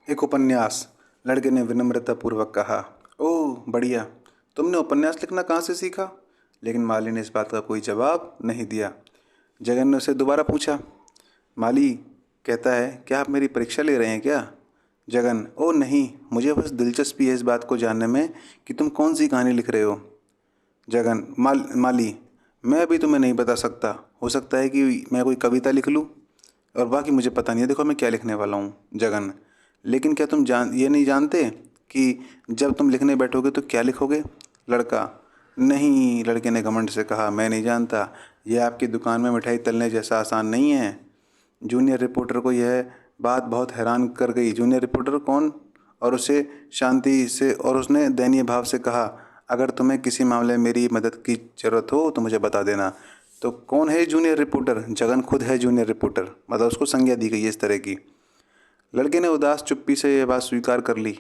एक उपन्यास, लड़के ने विनम्रतापूर्वक कहा। ओह बढ़िया, तुमने उपन्यास लिखना कहाँ से सीखा? लेकिन माली ने इस बात का कोई जवाब नहीं दिया। जगन ने उसे दोबारा पूछा। माली कहता है, क्या आप मेरी परीक्षा ले रहे हैं क्या? जगन, ओ नहीं, मुझे बस दिलचस्पी है इस बात को जानने में कि तुम कौन सी कहानी लिख रहे हो। जगन, माली, मैं अभी तुम्हें नहीं बता सकता। हो सकता है कि मैं कोई कविता लिख लूँ, और बाकी मुझे पता नहीं है, देखो मैं क्या लिखने वाला हूँ। जगन, लेकिन क्या तुम ये नहीं जानते कि जब तुम लिखने बैठोगे तो क्या लिखोगे? लड़का, नहीं, लड़के ने घमंड से कहा, मैं नहीं जानता। यह आपकी दुकान में मिठाई तलने जैसा आसान नहीं है। जूनियर रिपोर्टर को यह बात बहुत हैरान कर गई। जूनियर रिपोर्टर कौन? और उसने दयनीय भाव से कहा, अगर तुम्हें किसी मामले में मेरी मदद की ज़रूरत हो तो मुझे बता देना। तो कौन है जूनियर रिपोर्टर? जगन खुद है जूनियर रिपोर्टर, मतलब उसको संज्ञा दी गई है इस तरह की। लड़के ने उदास चुप्पी से यह बात स्वीकार कर ली।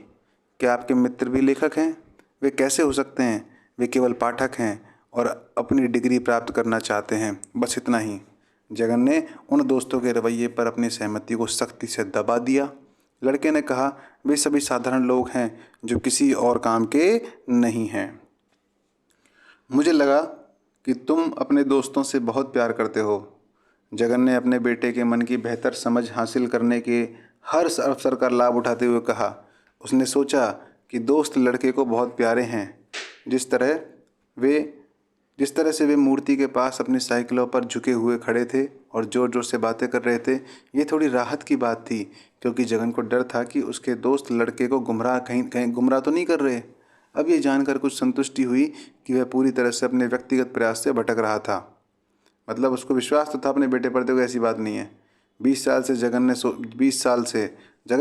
क्या आपके मित्र भी लेखक हैं? वे कैसे हो सकते हैं? वे केवल पाठक हैं और अपनी डिग्री प्राप्त करना चाहते हैं, बस इतना ही। जगन ने उन दोस्तों के रवैये पर अपनी सहमति को सख्ती से दबा दिया। लड़के ने कहा, वे सभी साधारण लोग हैं जो किसी और काम के नहीं हैं। मुझे लगा कि तुम अपने दोस्तों से बहुत प्यार करते हो। जगन ने अपने बेटे के मन की बेहतर समझ हासिल करने के हर अवसर का लाभ उठाते हुए कहा। उसने सोचा कि दोस्त लड़के को बहुत प्यारे हैं। जिस तरह से वे मूर्ति के पास अपनी साइकिलों पर झुके हुए खड़े थे और जोर जोर से बातें कर रहे थे, ये थोड़ी राहत की बात थी, क्योंकि जगन को डर था कि उसके दोस्त लड़के को कहीं गुमराह तो नहीं कर रहे। अब ये जानकर कुछ संतुष्टि हुई कि वह पूरी तरह से अपने व्यक्तिगत प्रयास से भटक रहा था। मतलब उसको विश्वास तो था अपने बेटे पर, तो ऐसी बात नहीं है। 20 साल से जगन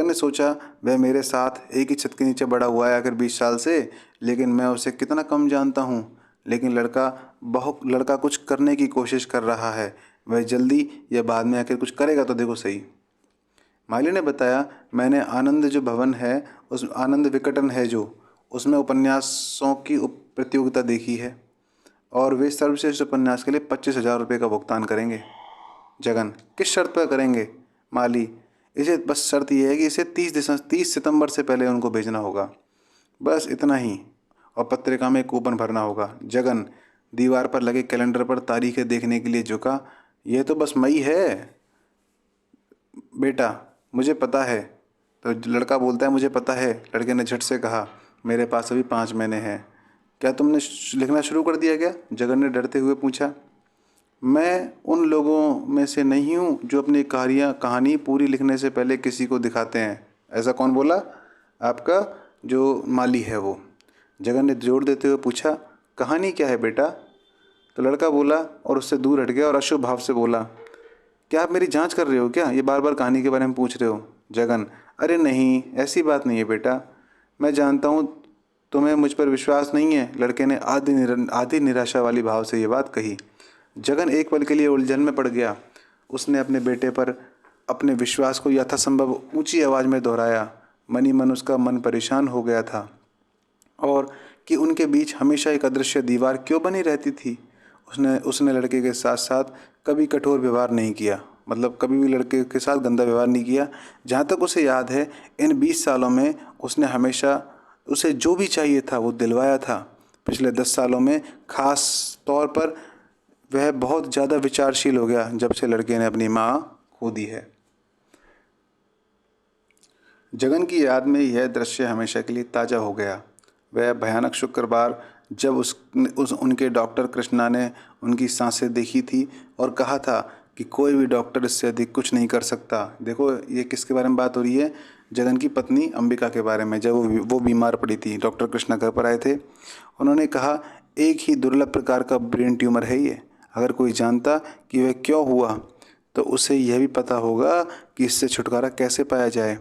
ने सोचा, वह मेरे साथ एक ही छत के नीचे बड़ा हुआ है आखिर 20 साल से, लेकिन मैं उसे कितना कम जानता हूँ। लेकिन लड़का कुछ करने की कोशिश कर रहा है। वह जल्दी या बाद में आखिर कुछ करेगा तो देखो सही। माली ने बताया, मैंने आनंद विकटन है जो, उसमें उपन्यासों की प्रतियोगिता देखी है, और वे सर्वश्रेष्ठ उपन्यास के लिए 25,000 रुपये का भुगतान करेंगे। जगन, किस शर्त पर करेंगे? माली, इसे बस शर्त यह है कि इसे 30 सितंबर से पहले उनको भेजना होगा, बस इतना ही। और पत्रिका में कूपन भरना होगा। जगन दीवार पर लगे कैलेंडर पर तारीखें देखने के लिए झुका। यह तो बस मई है बेटा, मुझे पता है। तो लड़का बोलता है मुझे पता है। लड़के ने झट से कहा मेरे पास अभी 5 महीने हैं। क्या तुमने लिखना शुरू कर दिया क्या? जगन ने डरते हुए पूछा। मैं उन लोगों में से नहीं हूँ जो अपनी कहानी पूरी लिखने से पहले किसी को दिखाते हैं। ऐसा कौन बोला? आपका जो माली है वो। जगन ने जोर देते हुए पूछा, कहानी क्या है बेटा? तो लड़का बोला और उससे दूर हट गया और अशुभ भाव से बोला, क्या आप मेरी जांच कर रहे हो क्या? ये बार बार कहानी के बारे में पूछ रहे हो। जगन, अरे नहीं, ऐसी बात नहीं है बेटा, मैं जानता हूँ तुम्हें मुझ पर विश्वास नहीं है। लड़के ने आधी निराशा वाली भाव से ये बात कही। जगन एक पल के लिए उलझन में पड़ गया। उसने अपने बेटे पर अपने विश्वास को यथासंभव ऊंची आवाज़ में दोहराया। मनी मन उसका मन परेशान हो गया था और कि उनके बीच हमेशा एक अदृश्य दीवार क्यों बनी रहती थी। उसने उसने लड़के के साथ साथ कभी कठोर व्यवहार नहीं किया, मतलब कभी भी लड़के के साथ गंदा व्यवहार नहीं किया। जहाँ तक उसे याद है, इन 20 सालों में उसने हमेशा उसे जो भी चाहिए था वो दिलवाया था। पिछले 10 सालों में खास तौर पर वह बहुत ज़्यादा विचारशील हो गया जब से लड़के ने अपनी माँ खो दी है। जगन की याद में यह दृश्य हमेशा के लिए ताज़ा हो गया। वह भयानक शुक्रवार जब उनके डॉक्टर कृष्णा ने उनकी सांसें देखी थी और कहा था कि कोई भी डॉक्टर इससे अधिक कुछ नहीं कर सकता। देखो ये किसके बारे में बात हो रही है? जगन की पत्नी अंबिका के बारे में। जब वो बीमार पड़ी थी, डॉक्टर कृष्णा घर पर आए थे। उन्होंने कहा एक ही दुर्लभ प्रकार का ब्रेन ट्यूमर है ये। अगर कोई जानता कि वह क्यों हुआ तो उसे यह भी पता होगा कि इससे छुटकारा कैसे पाया जाए।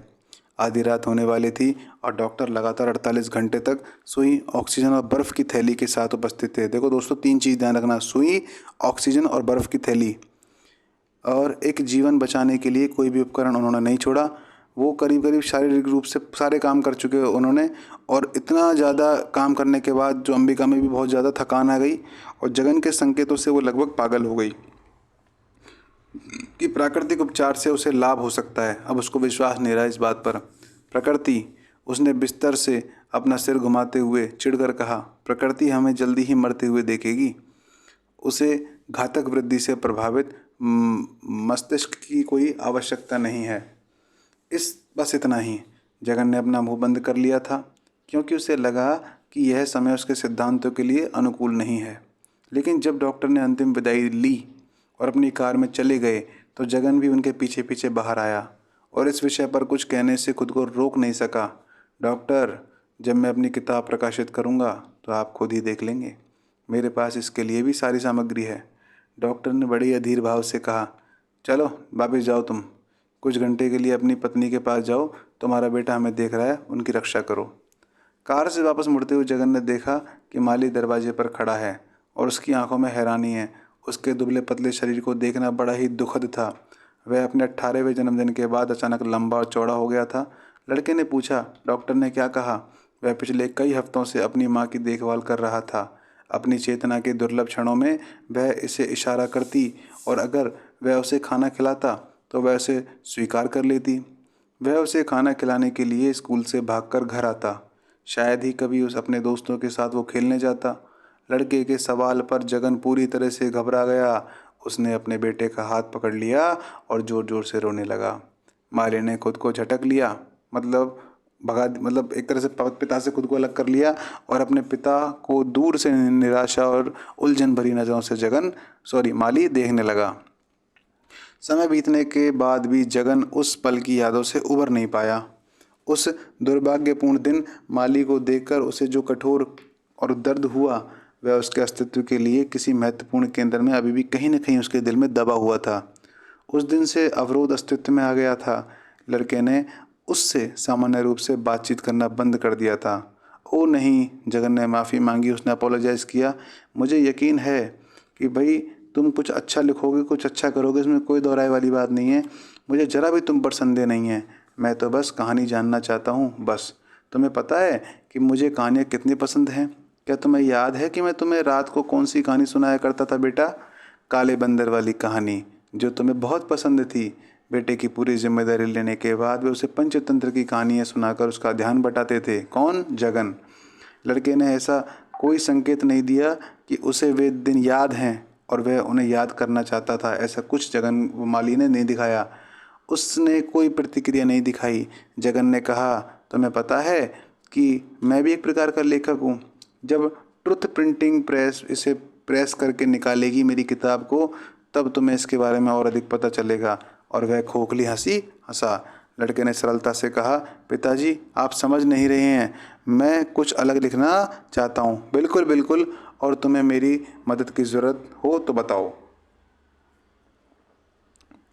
आधी रात होने वाली थी और डॉक्टर लगातार 48 घंटे तक सुई, ऑक्सीजन और बर्फ़ की थैली के साथ उपस्थित थे। देखो दोस्तों, 3 चीज़ ध्यान रखना, सुई, ऑक्सीजन और बर्फ़ की थैली। और एक जीवन बचाने के लिए कोई भी उपकरण उन्होंने नहीं छोड़ा। वो करीब करीब शारीरिक रूप से सारे काम कर चुके उन्होंने, और इतना ज़्यादा काम करने के बाद जो अंबिका में भी बहुत ज़्यादा थकान आ गई और जगन के संकेतों से वो लगभग पागल हो गई कि प्राकृतिक उपचार से उसे लाभ हो सकता है। अब उसको विश्वास नहीं रहा इस बात पर। प्रकृति, उसने बिस्तर से अपना सिर घुमाते हुए चिढ़कर कहा, प्रकृति हमें जल्दी ही मरते हुए देखेगी। उसे घातक वृद्धि से प्रभावित मस्तिष्क की कोई आवश्यकता नहीं है। बस इतना ही। जगन ने अपना मुंह बंद कर लिया था क्योंकि उसे लगा कि यह समय उसके सिद्धांतों के लिए अनुकूल नहीं है। लेकिन जब डॉक्टर ने अंतिम विदाई ली और अपनी कार में चले गए तो जगन भी उनके पीछे पीछे बाहर आया और इस विषय पर कुछ कहने से खुद को रोक नहीं सका। डॉक्टर, जब मैं अपनी किताब प्रकाशित करूँगा तो आप खुद ही देख लेंगे। मेरे पास इसके लिए भी सारी सामग्री है। डॉक्टर ने बड़े अधीर भाव से कहा, चलो वापस जाओ तुम। कुछ घंटे के लिए अपनी पत्नी के पास जाओ, तुम्हारा बेटा हमें देख रहा है, उनकी रक्षा करो। कार से वापस मुड़ते हुए जगन ने देखा कि माली दरवाजे पर खड़ा है और उसकी आंखों में हैरानी है। उसके दुबले पतले शरीर को देखना बड़ा ही दुखद था। वह अपने 18वें जन्मदिन के बाद अचानक लंबा और चौड़ा हो गया था। लड़के ने पूछा, डॉक्टर ने क्या कहा? वह पिछले कई हफ्तों से अपनी माँ की देखभाल कर रहा था। अपनी चेतना के दुर्लभ क्षणों में वह इसे इशारा करती और अगर वह उसे खाना खिलाता तो वह उसे स्वीकार कर लेती। वह उसे खाना खिलाने के लिए स्कूल से भागकर घर आता। शायद ही कभी उस अपने दोस्तों के साथ वो खेलने जाता। लड़के के सवाल पर जगन पूरी तरह से घबरा गया। उसने अपने बेटे का हाथ पकड़ लिया और ज़ोर ज़ोर से रोने लगा। माली ने खुद को झटक लिया, मतलब एक तरह से पिता से खुद को अलग कर लिया और अपने पिता को दूर से निराशा और उलझन भरी नज़रों से माली देखने लगा। समय बीतने के बाद भी जगन उस पल की यादों से उबर नहीं पाया। उस दुर्भाग्यपूर्ण दिन माली को देखकर उसे जो कठोर और दर्द हुआ वह उसके अस्तित्व के लिए किसी महत्वपूर्ण केंद्र में अभी भी कहीं न कहीं उसके दिल में दबा हुआ था। उस दिन से अवरोध अस्तित्व में आ गया था। लड़के ने उससे सामान्य रूप से बातचीत करना बंद कर दिया था। ओ नहीं, जगन ने माफ़ी मांगी, उसने अपोलोजाइज़ किया। मुझे यकीन है कि भाई तुम कुछ अच्छा लिखोगे, कुछ अच्छा करोगे, इसमें कोई दोहराए वाली बात नहीं है। मुझे ज़रा भी तुम पर संदेह नहीं है। मैं तो बस कहानी जानना चाहता हूँ बस। तुम्हें पता है कि मुझे कहानियाँ कितनी पसंद हैं? क्या तुम्हें याद है कि मैं तुम्हें रात को कौन सी कहानी सुनाया करता था बेटा? काले बंदर वाली कहानी जो तुम्हें बहुत पसंद थी। बेटे की पूरी जिम्मेदारी लेने के बाद वे उसे पंचतंत्र की कहानियाँ सुनाकर उसका ध्यान बटाते थे। कौन? जगन। लड़के ने ऐसा कोई संकेत नहीं दिया कि उसे वे दिन याद हैं और वह उन्हें याद करना चाहता था। ऐसा कुछ जगन माली ने नहीं दिखाया। उसने कोई प्रतिक्रिया नहीं दिखाई। जगन ने कहा, तुम्हें पता है कि मैं भी एक प्रकार का लेखक हूँ। जब ट्रुथ प्रिंटिंग प्रेस इसे प्रेस करके निकालेगी मेरी किताब को, तब तुम्हें इसके बारे में और अधिक पता चलेगा। और वह खोखली हंसी हंसा। लड़के ने सरलता से कहा, पिताजी आप समझ नहीं रहे हैं, मैं कुछ अलग लिखना चाहता हूँ। बिल्कुल बिल्कुल, और तुम्हें मेरी मदद की ज़रूरत हो तो बताओ।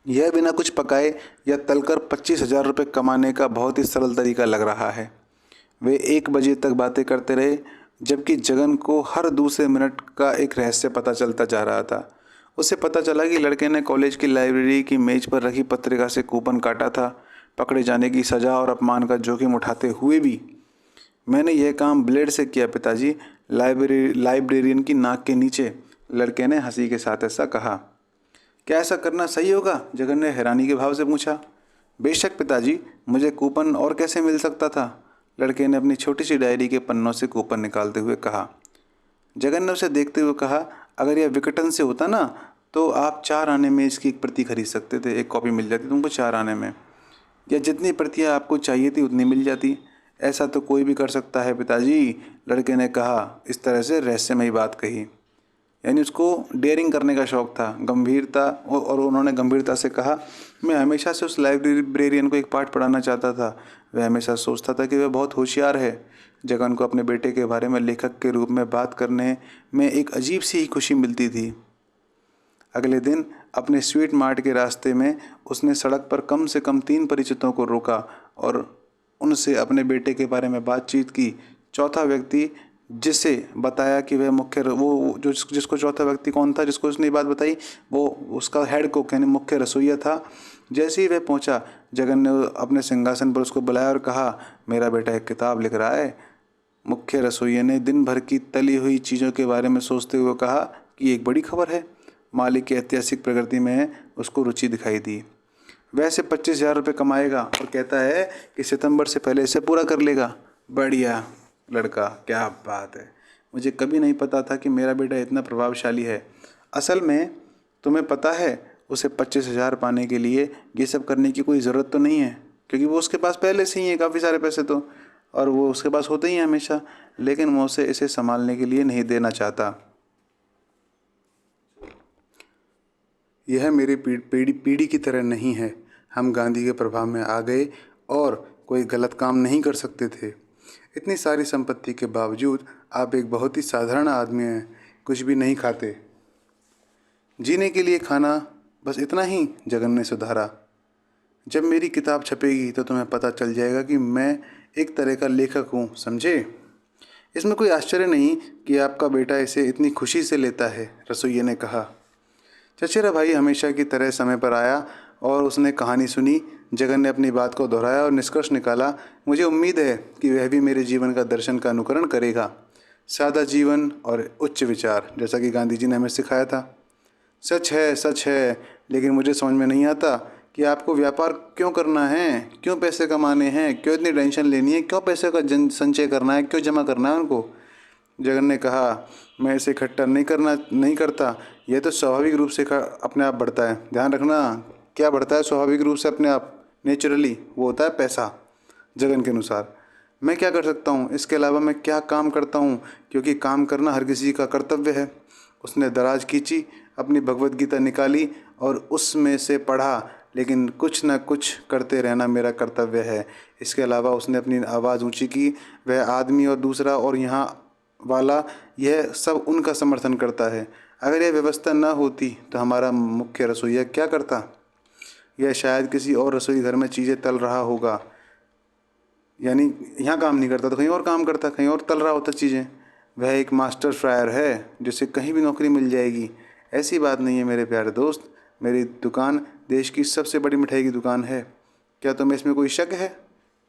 यह बिना कुछ पकाए या तलकर 25,000 रुपये कमाने का बहुत ही सरल तरीका लग रहा है। वे 1 बजे तक बातें करते रहे, जबकि जगन को हर दूसरे मिनट का एक रहस्य पता चलता जा रहा था। उसे पता चला कि लड़के ने कॉलेज की लाइब्रेरी की मेज पर रखी पत्रिका से कूपन काटा था। पकड़े जाने की सज़ा और अपमान का जोखिम उठाते हुए भी। मैंने यह काम ब्लेड से किया पिताजी, लाइब्रेरियन की नाक के नीचे। लड़के ने हंसी के साथ ऐसा कहा। क्या ऐसा करना सही होगा? जगन ने हैरानी के भाव से पूछा। बेशक पिताजी, मुझे कूपन और कैसे मिल सकता था? लड़के ने अपनी छोटी सी डायरी के पन्नों से कूपन निकालते हुए कहा। जगन ने उसे देखते हुए कहा, अगर यह विकटन से होता ना, तो आप 4 आने में इसकी एक प्रति खरीद सकते थे। एक कॉपी मिल जाती तुमको 4 आने में, या जितनी प्रतियां आपको चाहिए थी उतनी मिल जाती। ऐसा तो कोई भी कर सकता है पिताजी, लड़के ने कहा, इस तरह से रहस्यमयी बात कही। यानी उसको डेयरिंग करने का शौक़ था, गंभीरता। और उन्होंने गंभीरता से कहा, मैं हमेशा से उस लाइब्रेरियन को एक पाठ पढ़ाना चाहता था। वह हमेशा सोचता था कि वह बहुत होशियार है। जगन को अपने बेटे के बारे में लेखक के रूप में बात करने में एक अजीब सी ही खुशी मिलती थी। अगले दिन अपने स्वीट मार्ट के रास्ते में उसने सड़क पर कम से कम 3 परिचितों को रोका और उनसे अपने बेटे के बारे में बातचीत की। चौथा व्यक्ति जिसे बताया कि वह जिसको चौथा व्यक्ति कौन था जिसको उसने बात बताई, वो उसका हेड कुक यानी मुख्य रसोइया था। जैसे ही वह पहुंचा, जगन ने अपने सिंहासन पर उसको बुलाया और कहा, मेरा बेटा एक किताब लिख रहा है। मुख्य रसोइये ने दिन भर की तली हुई चीज़ों के बारे में सोचते हुए कहा कि एक बड़ी खबर है। मालिक की ऐतिहासिक प्रगति में उसको रुचि दिखाई दी। वैसे 25,000 रुपये कमाएगा और कहता है कि सितंबर से पहले इसे पूरा कर लेगा। बढ़िया लड़का, क्या बात है। मुझे कभी नहीं पता था कि मेरा बेटा इतना प्रभावशाली है। असल में तुम्हें पता है, उसे 25,000 पाने के लिए ये सब करने की कोई ज़रूरत तो नहीं है, क्योंकि वो उसके पास पहले से ही है काफ़ी सारे पैसे तो, और वो उसके पास होते ही हैं हमेशा। लेकिन मैं उसे इसे संभालने के लिए नहीं देना चाहता। यह मेरी पीढ़ी की तरह नहीं है। हम गांधी के प्रभाव में आ गए और कोई गलत काम नहीं कर सकते थे। इतनी सारी संपत्ति के बावजूद आप एक बहुत ही साधारण आदमी हैं, कुछ भी नहीं खाते। जीने के लिए खाना, बस इतना ही, जगन ने सुधारा। जब मेरी किताब छपेगी तो तुम्हें पता चल जाएगा कि मैं एक तरह का लेखक हूँ, समझे? इसमें कोई आश्चर्य नहीं कि आपका बेटा इसे इतनी खुशी से लेता है, रसोइये ने कहा। चचेरा भाई हमेशा की तरह समय पर आया और उसने कहानी सुनी। जगन ने अपनी बात को दोहराया और निष्कर्ष निकाला, मुझे उम्मीद है कि वह भी मेरे जीवन का दर्शन का अनुकरण करेगा। सादा जीवन और उच्च विचार, जैसा कि गांधी जी ने हमें सिखाया था। सच है, लेकिन मुझे समझ में नहीं आता कि आपको व्यापार क्यों करना है, क्यों पैसे कमाने हैं, क्यों इतनी टेंशन लेनी है, क्यों पैसे का संचय करना है, क्यों जमा करना है उनको। जगन ने कहा, मैं इसे इकट्ठा नहीं करता, यह तो स्वाभाविक रूप से अपने आप बढ़ता है। ध्यान रखना, क्या बढ़ता है स्वाभाविक रूप से अपने आप, नेचुरली, वो होता है पैसा। जगन के अनुसार मैं क्या कर सकता हूँ, इसके अलावा मैं क्या काम करता हूँ, क्योंकि काम करना हर किसी का कर्तव्य है। उसने दराज खींची, अपनी भगवत गीता निकाली और उसमें से पढ़ा, लेकिन कुछ न कुछ करते रहना मेरा कर्तव्य है। इसके अलावा उसने अपनी आवाज़ ऊंची की, वह आदमी और दूसरा और यहाँ वाला, यह सब उनका समर्थन करता है। अगर यह व्यवस्था न होती तो हमारा मुख्य रसोइया क्या करता? यह शायद किसी और रसोई घर में चीज़ें तल रहा होगा, यानी यहाँ काम नहीं करता तो कहीं और काम करता, कहीं और तल रहा होता चीज़ें। वह एक मास्टर फ्रायर है जिसे कहीं भी नौकरी मिल जाएगी। ऐसी बात नहीं है मेरे प्यारे दोस्त, मेरी दुकान देश की सबसे बड़ी मिठाई की दुकान है। क्या तुम्हें इसमें कोई शक है?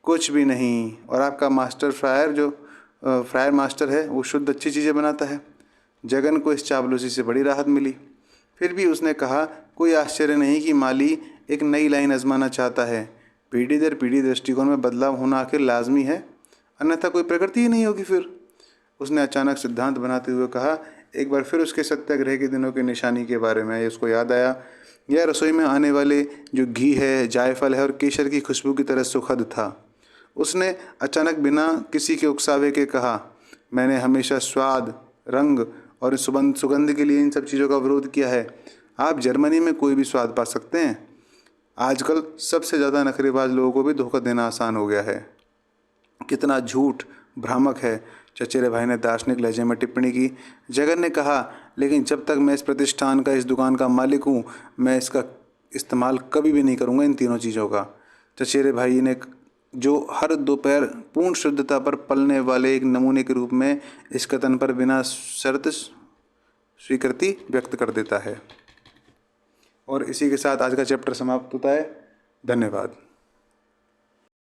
कुछ भी नहीं। और आपका मास्टर फ्रायर जो फ्रायर मास्टर है, वो शुद्ध अच्छी चीज़ें बनाता है। जगन को इस चापलूसी से बड़ी राहत मिली। फिर भी उसने कहा, कोई आश्चर्य नहीं कि माली एक नई लाइन आजमाना चाहता है। पीढ़ी दर पीढ़ी दृष्टिकोण में बदलाव होना आखिर लाजमी है, अन्यथा कोई प्रकृति ही नहीं होगी फिर। उसने अचानक सिद्धांत बनाते हुए कहा। एक बार फिर उसके सत्याग्रह के दिनों की निशानी के बारे में उसको याद आया। यह रसोई में आने वाले जो घी है, जायफल है और केसर की खुशबू की तरह सुखद था। उसने अचानक बिना किसी के उकसावे के कहा, मैंने हमेशा स्वाद, रंग और सुगंध के लिए इन सब चीज़ों का विरोध किया है। आप जर्मनी में कोई भी स्वाद पा सकते हैं। आजकल सबसे ज़्यादा नखरेबाज लोगों को भी धोखा देना आसान हो गया है। कितना झूठ भ्रामक है, चचेरे भाई ने दार्शनिक लहजे में टिप्पणी की। जगन ने कहा, लेकिन जब तक मैं इस प्रतिष्ठान का, इस दुकान का मालिक हूँ, मैं इसका इस्तेमाल कभी भी नहीं करूँगा, इन तीनों चीज़ों का। चचेरे भाई ने, जो हर दोपहर पूर्ण शुद्धता पर पलने वाले एक नमूने के रूप में इस कथन पर बिना शर्त स्वीकृति व्यक्त कर देता है। और इसी के साथ आज का चैप्टर समाप्त होता है। धन्यवाद।